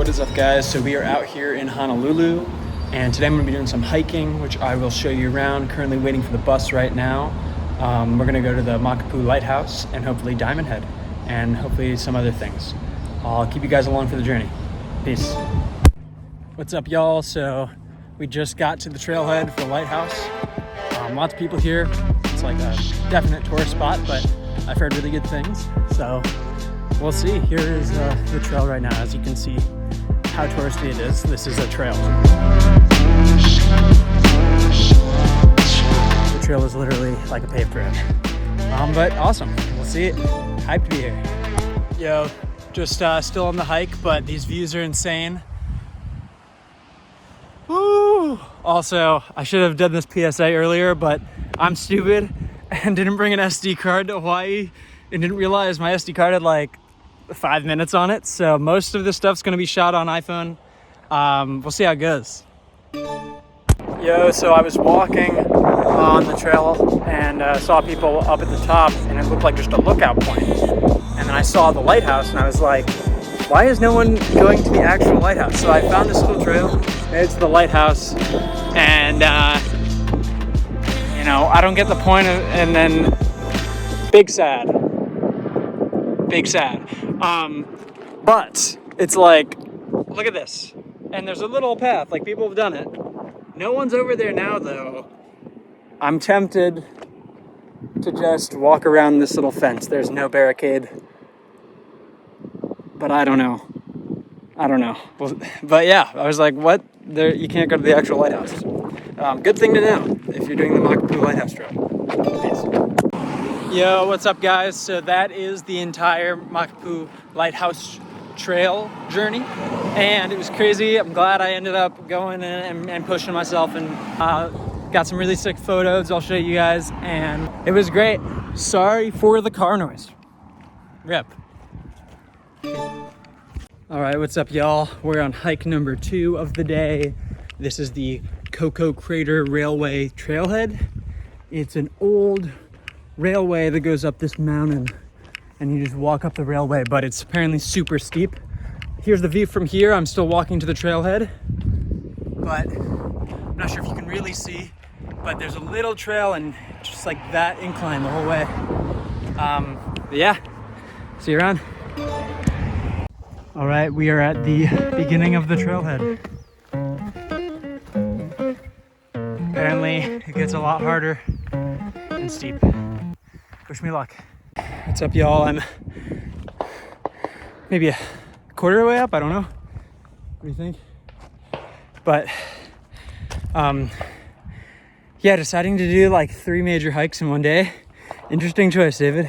What is up, guys? So we are out here in Honolulu, and today I'm going to be doing some hiking, which I will show you around. Currently waiting for the bus right now. We're going to go to the Makapu'u Lighthouse and hopefully Diamond Head, and hopefully some other things. I'll keep you guys along for the journey. Peace. What's up, y'all? So we just got to the trailhead for the Lighthouse. Lots of people here. It's like a definite tourist spot, but I've heard really good things. So we'll see. Here is the trail right now. As you can see how touristy it is. This is a trail. The trail is literally like a paved road. But awesome. We'll see it. Hyped to be here. Yo, just still on the hike, but these views are insane. Woo! Also, I should have done this PSA earlier, but I'm stupid and didn't bring an SD card to Hawaii and didn't realize my SD card had like 5 minutes on it. So most of this stuff's gonna be shot on iPhone. We'll see how it goes. Yo, so I was walking on the trail and saw people up at the top, and it looked like just a lookout point. And then I saw the lighthouse and I was like, why is no one going to the actual lighthouse? So I found this little trail. It's the lighthouse, and you know, I don't get the point of, and then big sad. But it's like, look at this, and there's a little path, like people have done it. No one's over there now though. I'm tempted to just walk around this little fence. There's no barricade, but I don't know. Well, but yeah, I was like, what? There, you can't go to the actual lighthouse. Good thing to know if you're doing the Makapu'u Lighthouse Trail. Peace. Yo, what's up, guys? So that is the entire Makapu'u Lighthouse Trail journey, and it was crazy. I'm glad I ended up going and pushing myself, and got some really sick photos I'll show you guys, and it was great. Sorry for the car noise. Rip. All right, what's up, y'all? We're on hike number 2 of the day. This is the Koko Crater Railway Trailhead. It's an old railway that goes up this mountain, and you just walk up the railway, but it's apparently super steep. Here's the view from here. I'm still walking to the trailhead, but I'm not sure if you can really see, but there's a little trail and just like that incline the whole way. Yeah, see you around. All right, we are at the beginning of the trailhead. Apparently, it gets a lot harder and steep. Wish me luck. What's up, y'all? I'm maybe a quarter way up, I don't know. What do you think? But, yeah, deciding to do like 3 major hikes in one day. Interesting choice, David.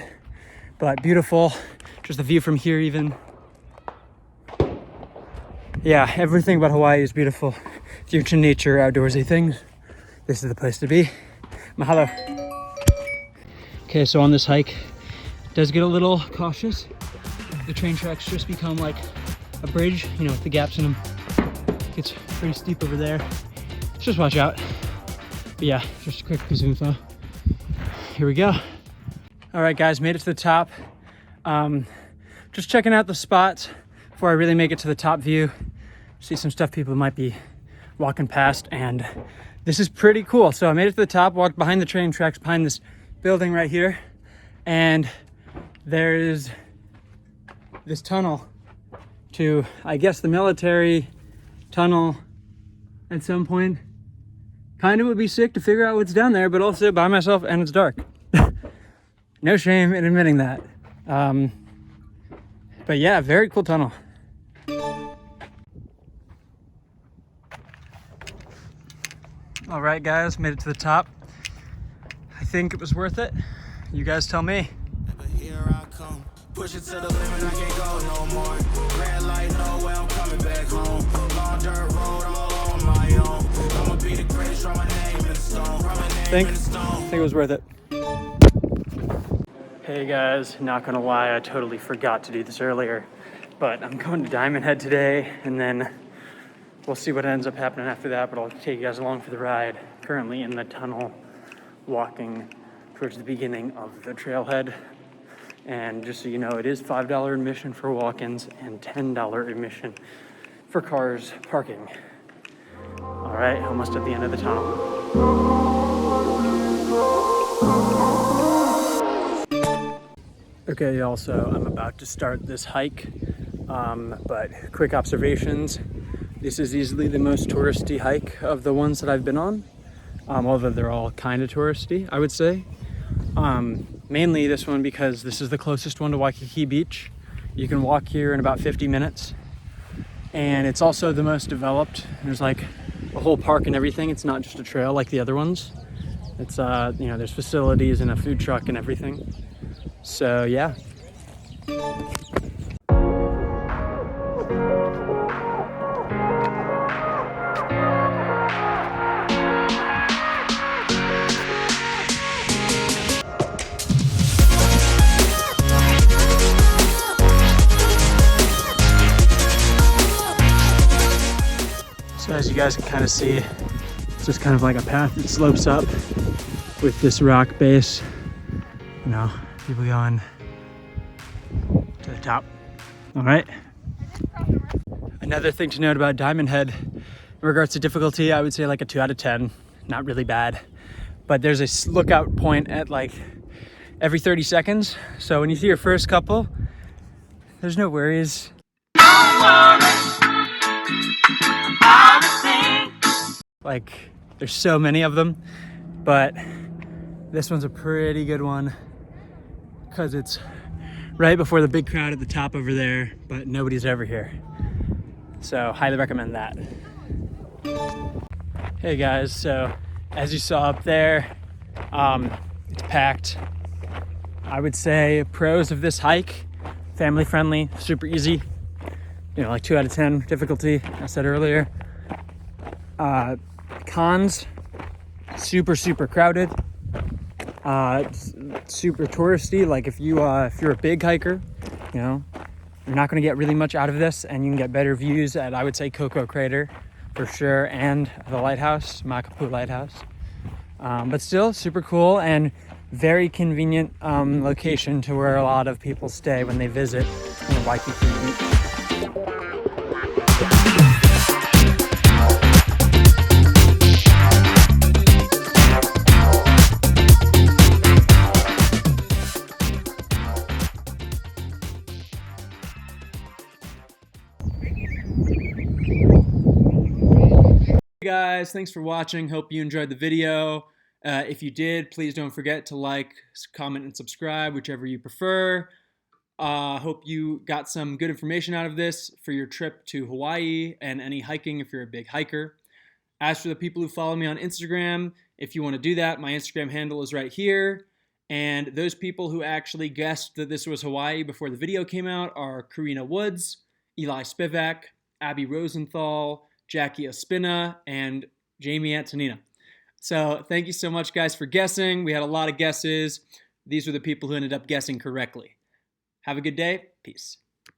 But beautiful, just the view from here even. Yeah, everything about Hawaii is beautiful. If you're into nature, outdoorsy things, this is the place to be. Mahalo. Okay, so on this hike, it does get a little cautious. The train tracks just become like a bridge, you know, with the gaps in them. It gets pretty steep over there. Just watch out. But yeah, just a quick piece of info. Here we go. All right, guys, made it to the top. Just checking out the spots before I really make it to the top view. See some stuff people might be walking past, and this is pretty cool. So I made it to the top, walked behind the train tracks, behind this building right here, and there's this tunnel to, I guess, the military tunnel at some point. Kind of would be sick to figure out what's down there, but also by myself, and it's dark. No shame in admitting that. But yeah, very cool tunnel. All right, guys, made it to the top. I think it was worth it. You guys tell me. But here I come. Push it to the limit, I can't go no more. Red light, no way, I'm coming back home. Long dirt road, all on my own. I'ma be the greatest, write my name in the stone. I think it was worth it. Hey guys, not gonna lie, I totally forgot to do this earlier, but I'm going to Diamond Head today, and then we'll see what ends up happening after that, but I'll take you guys along for the ride. Currently in the tunnel, walking towards the beginning of the trailhead. And just so you know, it is $5 admission for walk-ins and $10 admission for cars parking. All right, almost at the end of the tunnel. Okay, y'all, so I'm about to start this hike, but quick observations. This is easily the most touristy hike of the ones that I've been on, although they're all kind of touristy, I would say. Mainly this one because this is the closest one to Waikiki Beach. You can walk here in about 50 minutes. And it's also the most developed. There's like a whole park and everything. It's not just a trail like the other ones. It's, there's facilities and a food truck and everything. So yeah. So as you guys can kind of see, it's just kind of like a path that slopes up with this rock base. You know, people going to the top. All right. Another thing to note about Diamond Head, in regards to difficulty, I would say like a 2 out of 10. Not really bad. But there's a lookout point at like every 30 seconds. So when you see your first couple, there's no worries. Like, there's so many of them, but this one's a pretty good one because it's right before the big crowd at the top over there, but nobody's ever here. So highly recommend that. Hey guys, so as you saw up there, it's packed. I would say pros of this hike, family friendly, super easy, you know, like 2 out of 10 difficulty, I said earlier. Cons, super crowded, super touristy. Like if you're a big hiker, you know, you're not going to get really much out of this, and you can get better views at, I would say, Koko Crater for sure, and the Lighthouse, Makapu'u Lighthouse. But still super cool and very convenient location to where a lot of people stay when they visit Waikiki Beach. Hey guys, thanks for watching. Hope you enjoyed the video. If you did, please don't forget to like, comment, and subscribe, whichever you prefer. Hope you got some good information out of this for your trip to Hawaii and any hiking if you're a big hiker. As for the people who follow me on Instagram, if you want to do that, my Instagram handle is right here. And those people who actually guessed that this was Hawaii before the video came out are Karina Woods, Eli Spivak, Abby Rosenthal, Jackie Ospina, and Jamie Antonina. So thank you so much, guys, for guessing. We had a lot of guesses. These were the people who ended up guessing correctly. Have a good day. Peace.